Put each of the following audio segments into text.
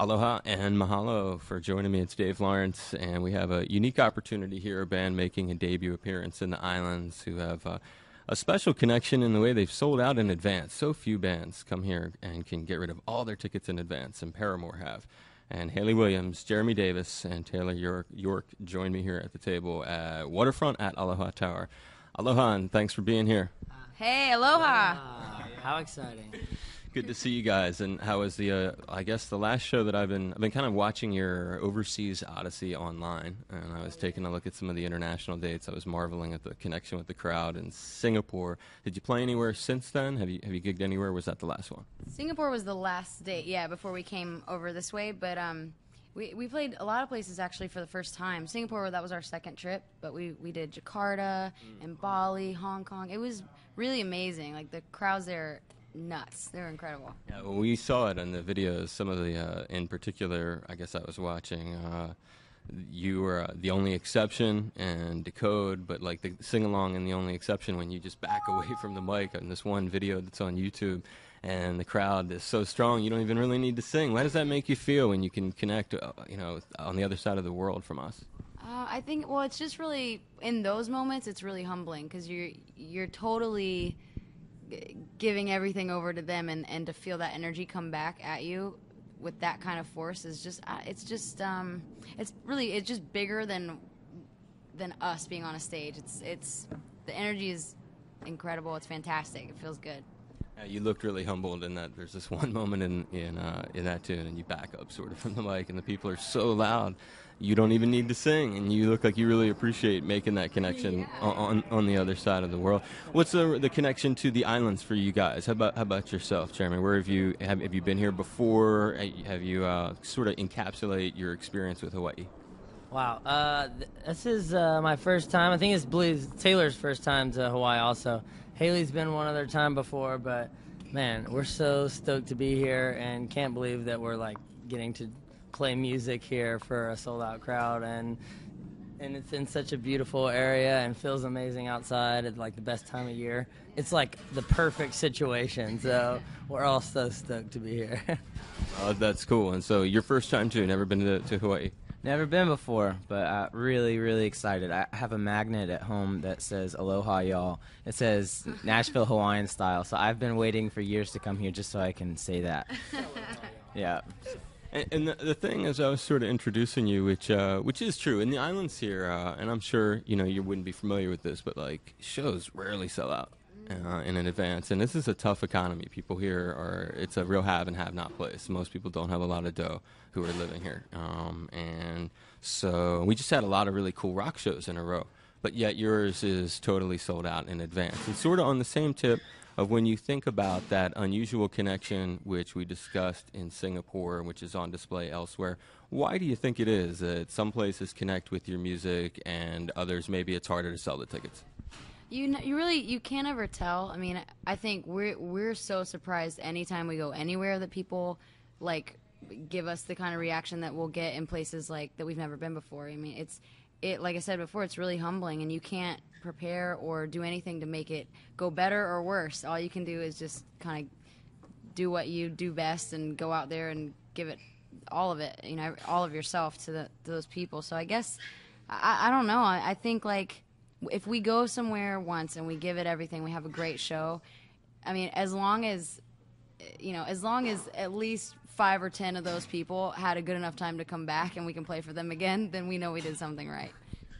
Aloha and mahalo for joining me. It's Dave Lawrence, and we have a unique opportunity here, a band making a debut appearance in the islands who have a special connection in the way they've sold out in advance. So few bands come here and can get rid of all their tickets in advance, and Paramore have. And Haley Williams, Jeremy Davis, and Taylor York join me here at the table at Waterfront at Aloha Tower. Aloha, and thanks for being here. Hey, aloha. How exciting. Good to see you guys. And how was the, I guess the last show that I've been kind of watching your overseas odyssey online, and I was taking a look at some of the international dates. I was marveling at the connection with the crowd in Singapore. Did you play anywhere since then? Have you gigged anywhere? Or was that the last one? Singapore was the last date, yeah, before we came over this way, but we played a lot of places actually for the first time. Singapore, that was our second trip, but we did Jakarta and Bali, Hong Kong. It was really amazing. Like, the crowds there, nuts. They were incredible. Yeah, well, we saw it in the videos. Some of the, in particular, I guess I was watching, you were The Only Exception and Decode, but like the sing-along and The Only Exception when you just back away from the mic on this one video that's on YouTube, and the crowd is so strong you don't even really need to sing. How does that make you feel when you can connect, on the other side of the world from us? I think, well, it's just really, in those moments, it's really humbling because you're totally giving everything over to them, and to feel that energy come back at you with that kind of force is just it's just bigger than us being on a stage. It's the energy is incredible. It's fantastic. It feels good. You looked really humbled in that there's this one moment in that tune, and you back up sort of from the mic, and the people are so loud you don't even need to sing, and you look like you really appreciate making that connection on the other side of the world. What's the connection to the islands for you guys? How about yourself, Jeremy? Where have you been here before? Have you sort of encapsulate your experience with Hawaii? Wow, this is my first time. I think it's Taylor's first time to Hawaii also. Haley's been one other time before, but man, we're so stoked to be here and can't believe that we're like getting to play music here for a sold-out crowd, and it's in such a beautiful area and feels amazing outside. It's like the best time of year. It's like the perfect situation, so we're all so stoked to be here. That's cool. And so your first time too, never been to Hawaii? Never been before, but really, really excited. I have a magnet at home that says "Aloha, y'all." It says Nashville Hawaiian style, so I've been waiting for years to come here just so I can say that. Yeah. And the thing is, I was sort of introducing you, which is true. In the islands here, and I'm sure you wouldn't be familiar with this, but like shows rarely sell out in advance, and this is a tough economy. People here it's a real have and have not place. Most people don't have a lot of dough who are living here, and so we just had a lot of really cool rock shows in a row. But yet yours is totally sold out in advance. And sort of on the same tip of when you think about that unusual connection which we discussed in Singapore, which is on display elsewhere, why do you think it is that some places connect with your music and others maybe it's harder to sell the tickets? You can't ever tell. I mean, I think we're so surprised anytime we go anywhere that people like give us the kind of reaction that we'll get in places like that we've never been before. I mean, like I said before, it's really humbling, and you can't prepare or do anything to make it go better or worse. All you can do is just kind of do what you do best and go out there and give it all of it, all of yourself to those people. So I guess I don't know. I think like if we go somewhere once and we give it everything, we have a great show. I mean, as long as at least 5 or 10 of those people had a good enough time to come back and we can play for them again, then we know we did something right.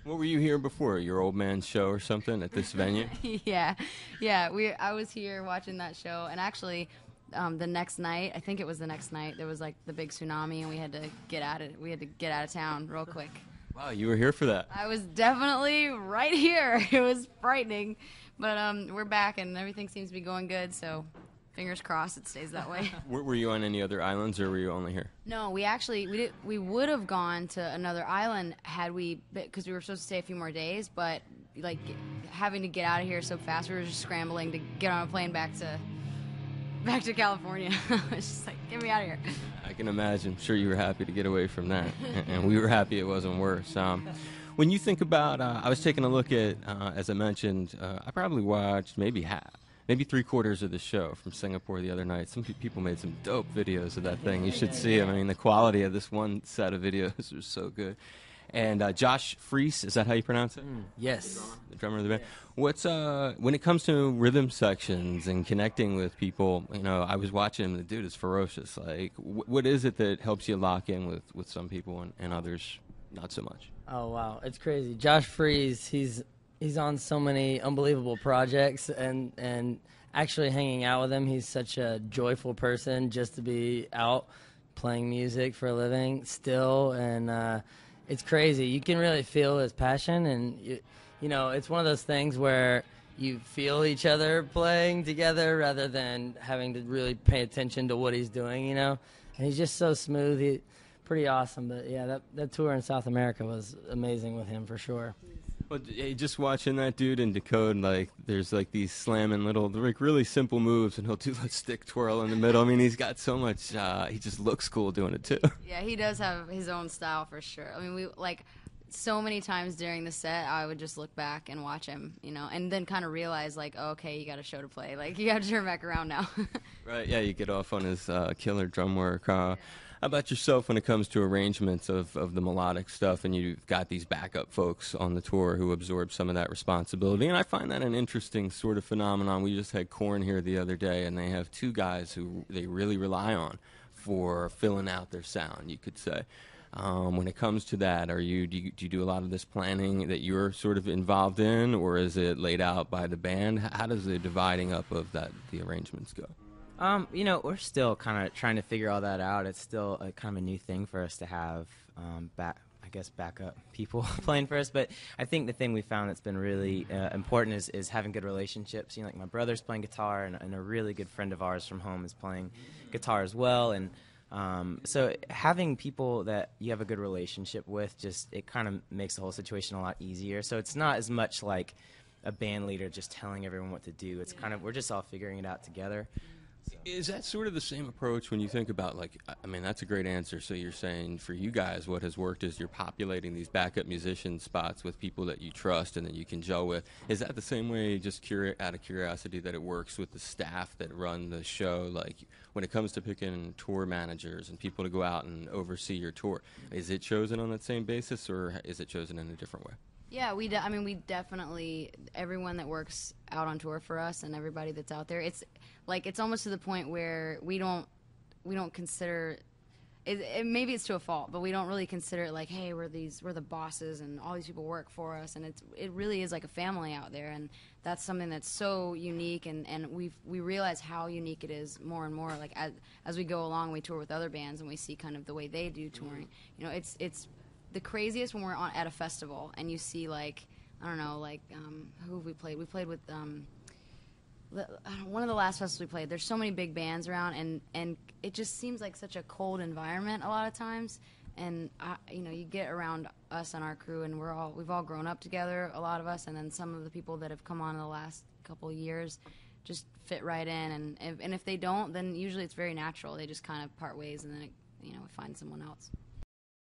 What were you here before? Your old man's show or something at this venue? Yeah. I was here watching that show, and actually, the next night, I think it was the next night, there was like the big tsunami, and we had to get out of town real quick. Wow, you were here for that. I was definitely right here. It was frightening, but we're back, and everything seems to be going good, so fingers crossed it stays that way. Were you on any other islands, or were you only here? No, we would have gone to another island had we, because we were supposed to stay a few more days, but like having to get out of here so fast, we were just scrambling to get on a plane back to California. It's just like, get me out of here. I can imagine. I'm sure you were happy to get away from that, and we were happy it wasn't worse. When you think about, I was taking a look at, as I mentioned, I probably watched maybe maybe 3/4 of the show from Singapore the other night. Some people made some dope videos of that thing. You should see them. I mean, the quality of this one set of videos was so good. And Josh Freese, is that how you pronounce it? Yes. The drummer of the band. What's when it comes to rhythm sections and connecting with people? You know, I was watching him. The dude is ferocious. Like, what is it that helps you lock in with some people and others not so much? Oh wow, it's crazy. Josh Freese, he's on so many unbelievable projects, and actually hanging out with him, he's such a joyful person just to be out playing music for a living still, and it's crazy. You can really feel his passion, and you know, it's one of those things where you feel each other playing together rather than having to really pay attention to what he's doing, you know. And he's just so smooth. Pretty awesome. But yeah, that tour in South America was amazing with him for sure. Well, just watching that dude in Decode, like, there's like these slamming little, like, really simple moves, and he'll do a stick twirl in the middle. I mean, he's got so much. He just looks cool doing it too. Yeah, he does have his own style for sure. I mean, we like so many times during the set, I would just look back and watch him, you know, and then kind of realize like, oh, okay, you got a show to play. Like, you got to turn back around now. Right? Yeah, you get off on his killer drum work. How about yourself when it comes to arrangements of the melodic stuff, and you've got these backup folks on the tour who absorb some of that responsibility? And I find that an interesting sort of phenomenon. We just had Korn here the other day, and they have two guys who they really rely on for filling out their sound, you could say. When it comes to that, do you do a lot of this planning that you're sort of involved in, or is it laid out by the band? How does the dividing up of the arrangements go? You know, we're still kind of trying to figure all that out. It's still kind of a new thing for us to have backup people playing for us. But I think the thing we found that's been really important is having good relationships. You know, like my brother's playing guitar, and a really good friend of ours from home is playing guitar as well. And so having people that you have a good relationship with, it kind of makes the whole situation a lot easier. So it's not as much like a band leader just telling everyone what to do. It's kind of, we're just all figuring it out together. Is that sort of the same approach when you think about, like, I mean, that's a great answer. So you're saying for you guys what has worked is you're populating these backup musician spots with people that you trust and that you can gel with. Is that the same way, just out of curiosity, that it works with the staff that run the show? Like, when it comes to picking tour managers and people to go out and oversee your tour, is it chosen on that same basis, or is it chosen in a different way? Yeah, we definitely, everyone that works out on tour for us and everybody that's out there, it's almost to the point where we don't consider it, maybe it's to a fault, but we don't really consider it like, hey, we're the bosses and all these people work for us, and it really is like a family out there, and that's something that's so unique, and we realize how unique it is more and more, like as we go along. We tour with other bands and we see kind of the way they do touring. You know, it's the craziest when we're at a festival and you see, like, I don't know, like, who have we played? We played with one of the last festivals we played. There's so many big bands around, and it just seems like such a cold environment a lot of times. And you know, you get around us and our crew, and we've all grown up together, a lot of us, and then some of the people that have come on in the last couple of years just fit right in. And if they don't, then usually it's very natural. They just kind of part ways, and then we find someone else.